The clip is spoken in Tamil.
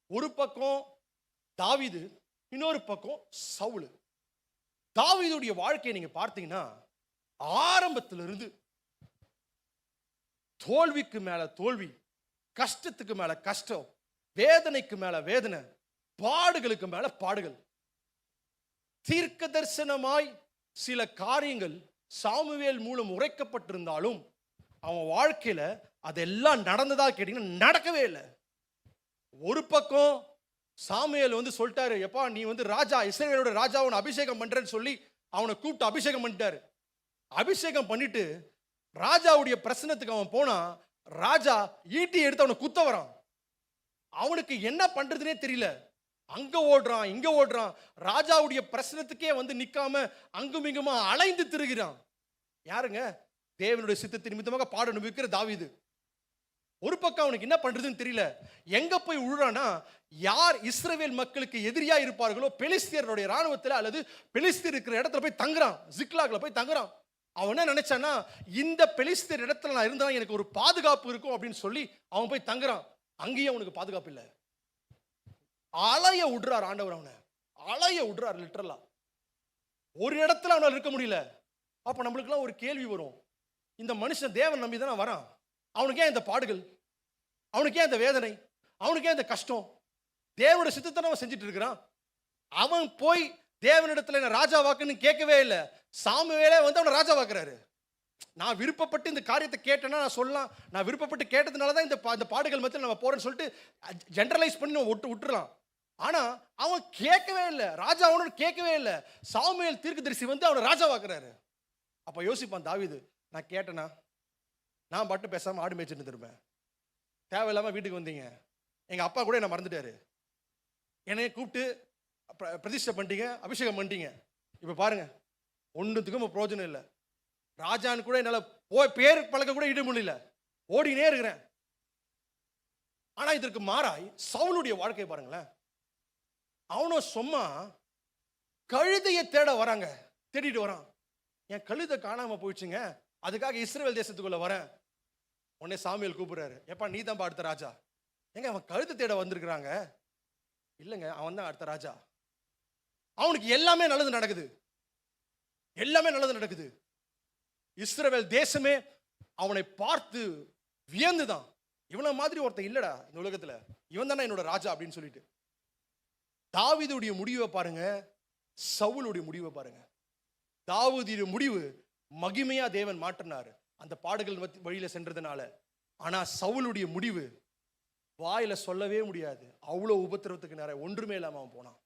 ஒரு பக்கம் தாவீது, இன்னொரு பக்கம் சவுல். தாவீதுடைய வாழ்க்கையை நீங்க பார்த்தீங்கன்னா ஆரம்பத்திலிருந்து தோல்விக்கு மேல தோல்வி, கஷ்டத்துக்கு மேல கஷ்டம், வேதனைக்கு மேல வேதனை, பாடுகளுக்கு மேல பாடுகள். தீர்க்க தரிசனமாய் சில காரியங்கள் சாமுவேல் மூலம் உரைக்கப்பட்டிருந்தாலும் அவன் வாழ்க்கையில அதெல்லாம் நடந்ததா கேட்டீங்கன்னா நடக்கவே இல்லை. ஒரு பக்கம் சாமுவேல் சொல்லிட்டாரு, எப்பா நீ ராஜா, இஸ்ரவேலோட ராஜாவை அபிஷேகம் பண்றேன்னு சொல்லி அவனை கூப்பிட்டு அபிஷேகம் பண்ணிட்டாரு. அபிஷேகம் பண்ணிட்டு ராஜாவுடைய பிரசனத்துக்கு அவன் போனா, ராஜா ஈட்டி எடுத்து அவனை குத்த வரான். அவனுக்கு என்ன பண்றதுனே தெரியல. அங்க ஓடுறான், இங்க ஓடுறான். ராஜாவுடைய பிரசனத்துக்கே நிக்காம அங்கும் இங்குமா அலைந்து திரிகிறான். யாருங்க? தேவனுடைய சித்தத்தின் நிமித்தமாக பாட அனுபவிக்கிற தாவீது. ஒரு பக்கம் அவனுக்கு என்ன பண்றதுன்னு தெரியல. எங்க போய் உழுறானா, யார் இஸ்ரவேல் மக்களுக்கு எதிரியா இருப்பார்களோ பெலிஸ்தியருடைய ராணுவத்தில் அல்லது பெலிஸ்தியர் இருக்கிற இடத்துல போய் தங்குறான். ஜிக்லாக்ல போய் தங்குறான். அவன் என்ன நினைச்சானா, இந்த பெலிஸ்தியர் இடத்துல நான் இருந்தா எனக்கு ஒரு பாதுகாப்பு இருக்கும் அப்படின்னு சொல்லி அவன் போய் தங்குறான். அங்கேயும் அவனுக்கு பாதுகாப்பு இல்லை. அலைய விடுறார் ஆண்டவர், அவனை அலைய விடுறார் லிட்டரலா. ஒரு இடத்துல அவனால் இருக்க முடியல. அப்ப நம்மளுக்குலாம் ஒரு கேள்வி வரும், இந்த மனுஷன் தேவன் நம்பி தானே வரான், அவனுக்கு ஏன் இந்த பாடுகள், அவனுக்கு ஏன் இந்த வேதனை, அவனுக்கு ஏன் இந்த கஷ்டம்? தேவனுடைய சித்தத்தை அவன் செஞ்சுட்டு இருக்கிறான். அவன் போய் தேவனிடத்துல என்ன ராஜா வாக்குன்னு கேட்கவே இல்லை. சாமுவேலே அவனை ராஜா வாக்குறாரு. நான் விருப்பப்பட்டு இந்த காரியத்தை கேட்டேன்னா நான் சொல்லலாம், நான் விருப்பப்பட்டு கேட்டதுனால தான் இந்த பாடுகள் மத்தியில் நம்ம போறேன்னு சொல்லிட்டு ஜெனரலைஸ் பண்ணி விட்டுறலாம். ஆனா அவன் கேட்கவே இல்லை. ராஜா அவனோட கேட்கவே இல்லை. சாமுவேல் தீர்க்கதரிசி அவனை ராஜா வாக்குறாரு. அப்ப யோசிப்பான் தாவீது, நான் கேட்டேனா? நான் மட்டும் பேசாம ஆடு மேய்ச்சிட்டு திரும்பேன். தேவையில்லாம வீட்டுக்கு வந்தீங்க, எங்க அப்பா கூட என்ன மறந்துட்டாரு, என்னைய கூப்பிட்டு பிரதிஷ்டை பண்ணிட்டீங்க, அபிஷேகம் பண்ணிட்டீங்க. இப்ப பாருங்க, ஒன்றுத்துக்கும் பிரயோஜனம் இல்லை. ராஜான்னு கூட என்னால பேர் பழக்க கூட இட முடியல, ஓடினே இருக்கிறேன். ஆனா இதற்கு மாறாய் சவுலுடைய வாழ்க்கை பாருங்களேன். அவனும் சும்மா கழுதையை தேட வராங்க, தேடிட்டு வரான். என் கழுதை காணாம போயிடுச்சுங்க, அதுக்காக இஸ்ரவேல் தேசத்துக்குள்ள வரேன். உடனே சாமுவேல் கூப்பிடுறாரு, எப்பா நீ தான் அடுத்த ராஜா. எங்க அவன் கழுதை தேட வந்திருக்கிறாங்க? இல்லைங்க, அவன் தான் அடுத்த ராஜா. அவனுக்கு எல்லாமே நல்லது நடக்குது, எல்லாமே நல்லது நடக்குது. இஸ்ரவேல் தேசமே அவனை பார்த்து வியந்துதான், இவன மாதிரி ஒருத்தன் இல்லடா இந்த உலகத்துல, இவன் தானே என்னோட ராஜா அப்படின்னு சொல்லிட்டு. தாவீதுடைய முடிவை பாருங்க, சவுலுடைய முடிவை பாருங்க. தாவீதுடைய முடிவு மகிமையா தேவன் மாற்றினார் அந்த பாடுகள் வழியில சென்றதுனால. ஆனா சவுலுடைய முடிவு வாயில சொல்லவே முடியாது, அவ்வளவு உபத்திரவத்துக்கு நேரம் ஒன்றுமே இல்லாம அவன் போனான்.